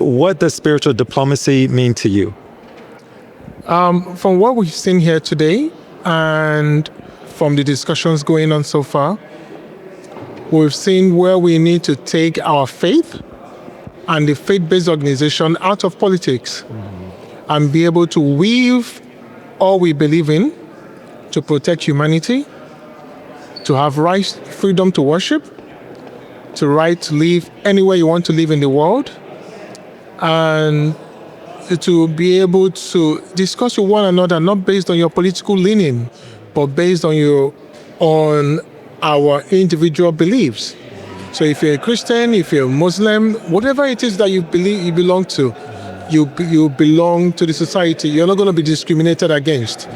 what does spiritual diplomacy mean to you? From what we've seen here today and from the discussions going on so far, we've seen where we need to take our faith and the faith-based organization out of politics and be able to weave all we believe in to protect humanity, to have rights, freedom to worship, to right to live anywhere you want to live in the world, and to be able to discuss with one another, not based on your political leaning, but based on our individual beliefs. So if you're a Christian, if you're a Muslim, whatever it is that you believe you belong to, you belong to the society. You're not going to be discriminated against.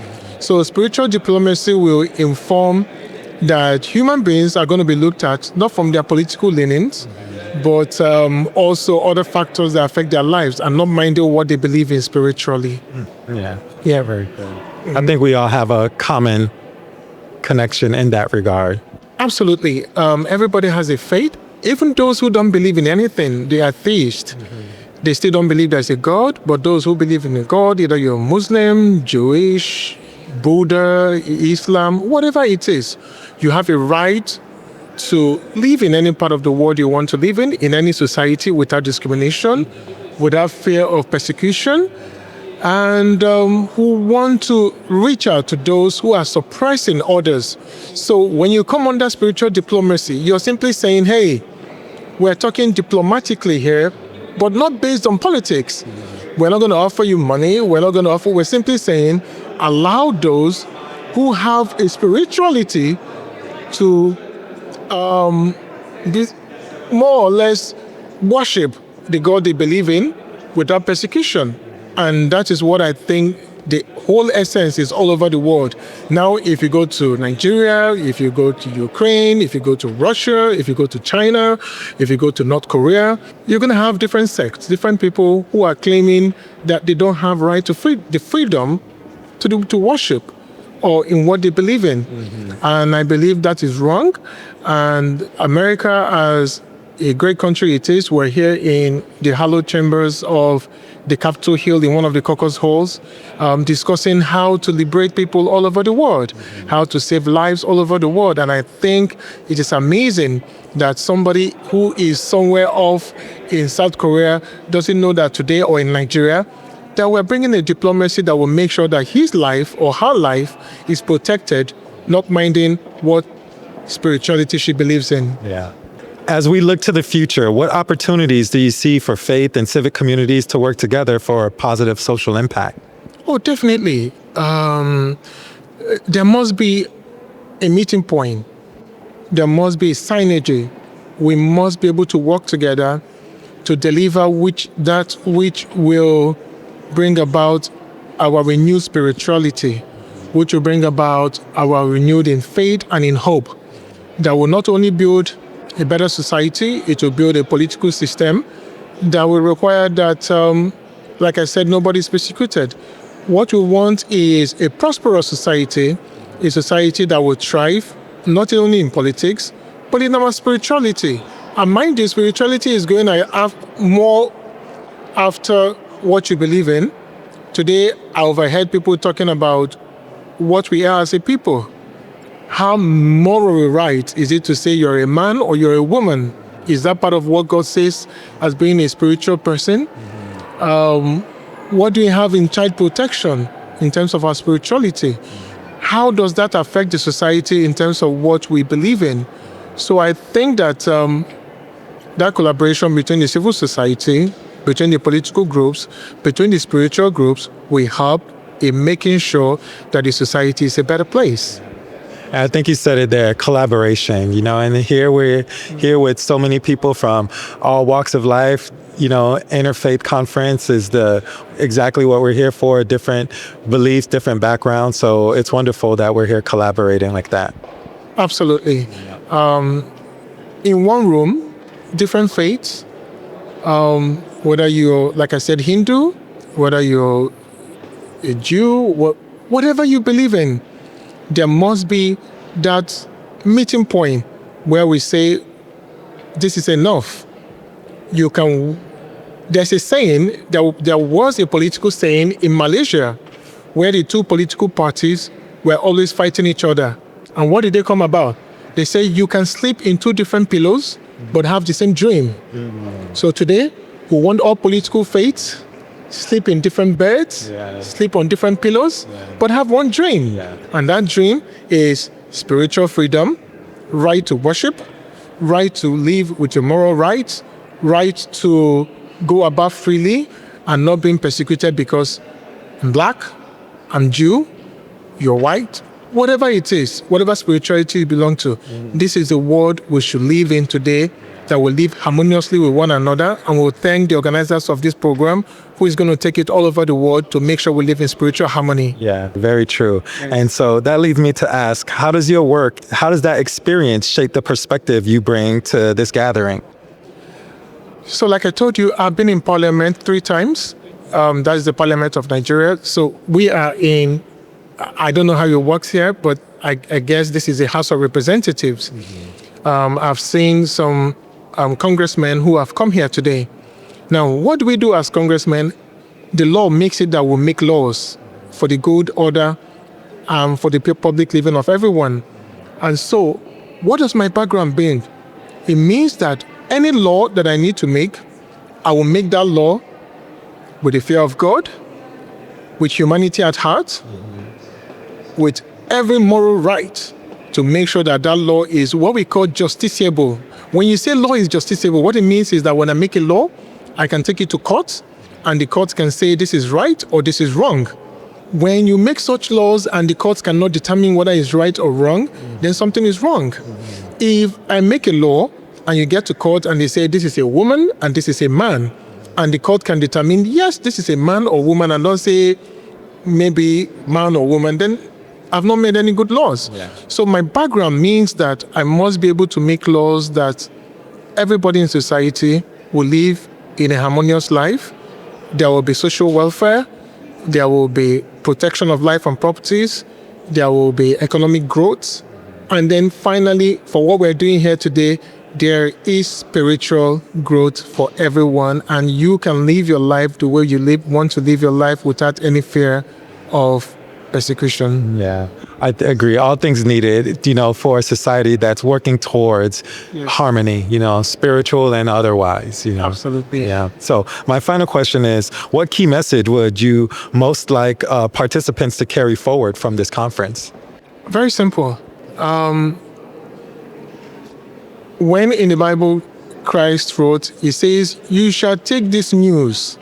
So spiritual diplomacy will inform that human beings are going to be looked at not from their political leanings, but also other factors that affect their lives and not minding what they believe in spiritually. Yeah, very good. I think we all have a common connection in that regard. Absolutely. Everybody has a faith. Even those who don't believe in anything, they are theists. They still don't believe there's a God, but those who believe in a God, either you're Muslim, Jewish, Buddha, Islam, whatever it is, you have a right to live in any part of the world you want to live in any society without discrimination, without fear of persecution, and who want to reach out to those who are suppressing others. So when you come under spiritual diplomacy, you're simply saying, hey, we're talking diplomatically here, but not based on politics. We're not going to offer you money. We're simply saying, allow those who have a spirituality to more or less worship the God they believe in without persecution. And that is what I think the whole essence is all over the world. Now, if you go to Nigeria, if you go to Ukraine, if you go to Russia, if you go to China, if you go to North Korea, you're going to have different sects, different people who are claiming that they don't have right to the freedom to worship or in what they believe in. And I believe that is wrong. And America, as a great country it is, we're here in the hallowed chambers of the Capitol Hill in one of the caucus halls, discussing how to liberate people all over the world, how to save lives all over the world. And I think it is amazing that somebody who is somewhere off in South Korea doesn't know that today, or in Nigeria, that we're bringing a diplomacy that will make sure that his life or her life is protected, not minding what spirituality she believes in. Yeah. As we look to the future, what opportunities do you see for faith and civic communities to work together for a positive social impact? Oh, definitely. There must be a meeting point. There must be synergy. We must be able to work together to deliver that which will bring about our renewed spirituality, which will bring about our renewed in faith and in hope, that will not only build a better society, it will build a political system that will require that, like I said, nobody's persecuted. What we want is a prosperous society, a society that will thrive, not only in politics, but in our spirituality. And mind you, spirituality is going to have more after what you believe in. Today, I overheard people talking about what we are as a people. How morally right is it to say you're a man or you're a woman? Is that part of what God says as being a spiritual person? What do we have in child protection in terms of our spirituality? How does that affect the society in terms of what we believe in? So I think that that collaboration between the civil society, between the political groups, between the spiritual groups, will help in making sure that the society is a better place. I think you said it there, collaboration, and here we're here with so many people from all walks of life. Interfaith conference is exactly what we're here for, different beliefs, different backgrounds. So it's wonderful that we're here collaborating like that. Absolutely. In one room, different faiths, whether you're, like I said, Hindu, whether you're a Jew, whatever you believe in, there must be that meeting point where we say, this is enough. You can there's a saying, there was a political saying in Malaysia where the two political parties were always fighting each other. And what did they come about? They say you can sleep in two different pillows but have the same dream. So today, we want all political faiths sleep in different beds, sleep on different pillows, but have one dream. And that dream is spiritual freedom, right to worship, right to live with your moral rights, right to go about freely and not being persecuted because I'm black, I'm Jew, you're white, whatever it is, whatever spirituality you belong to. This is the world we should live in today, that will live harmoniously with one another, and we'll thank the organizers of this program who is going to take it all over the world to make sure we live in spiritual harmony. Yeah, very true. And so that leads me to ask, how does your work, how does that experience shape the perspective you bring to this gathering? So like I told you, I've been in parliament 3 times. That is the parliament of Nigeria. So we are in, I don't know how it works here, but I guess this is a House of Representatives. I've seen some congressmen who have come here today. Now, what do we do as congressmen? The law makes it that we make laws for the good order and for the public living of everyone. And so, what does my background mean? It means that any law that I need to make, I will make that law with the fear of God, with humanity at heart, with every moral right to make sure that that law is what we call justiciable. When you say law is justiciable, what it means is that when I make a law, I can take it to court, and the court can say this is right or this is wrong. When you make such laws and the courts cannot determine whether it's right or wrong, then something is wrong. If I make a law and you get to court and they say this is a woman and this is a man, and the court can determine, yes, this is a man or woman, and don't say maybe man or woman, then I've not made any good laws. So my background means that I must be able to make laws that everybody in society will live in a harmonious life. There will be social welfare. There will be protection of life and properties. There will be economic growth. And then finally, for what we're doing here today, there is spiritual growth for everyone. And you can live your life the way you want to live your life without any fear of persecution. Yeah, I agree. All things needed, for a society that's working towards harmony, spiritual and otherwise, Absolutely. Yeah. So my final question is, what key message would you most like participants to carry forward from this conference? Very simple. When in the Bible Christ wrote, he says, you shall take this news,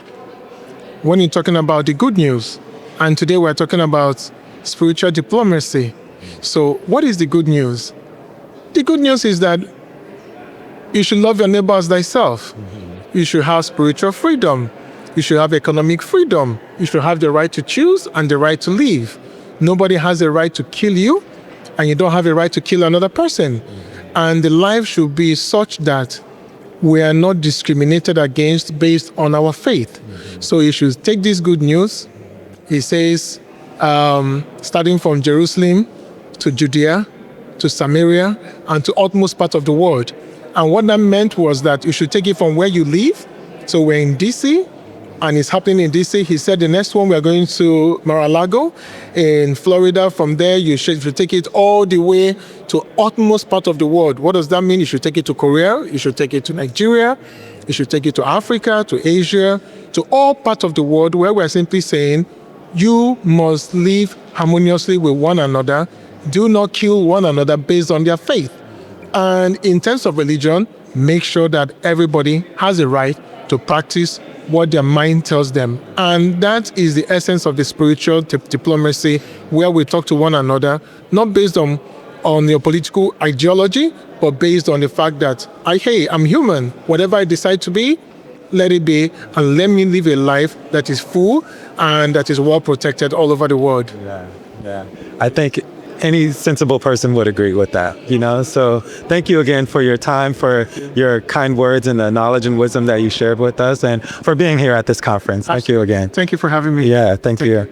when you're talking about the good news. And today we're talking about spiritual diplomacy. So what is the good news? The good news is that you should love your neighbor as thyself. You should have spiritual freedom. You should have economic freedom. You should have the right to choose and the right to live. Nobody has a right to kill you, and you don't have a right to kill another person. And the life should be such that we are not discriminated against based on our faith. So you should take this good news. He says, starting from Jerusalem to Judea, to Samaria, and to utmost part of the world. And what that meant was that you should take it from where you live. So we're in DC, and it's happening in DC. He said the next one we're going to Mar-a-Lago in Florida. From there, you should take it all the way to utmost part of the world. What does that mean? You should take it to Korea. You should take it to Nigeria. You should take it to Africa, to Asia, to all parts of the world where we're simply saying, you must live harmoniously with one another. Do not kill one another based on their faith. And in terms of religion, make sure that everybody has a right to practice what their mind tells them. And that is the essence of the spiritual diplomacy, where we talk to one another, not based on your political ideology, but based on the fact that, hey, I'm human. Whatever I decide to be, let it be, and let me live a life that is full and that is well protected all over the world. Yeah. I think any sensible person would agree with that, So thank you again for your time, for your kind words and the knowledge and wisdom that you shared with us, and for being here at this conference. Thank you again. Thank you for having me. Yeah, thank you.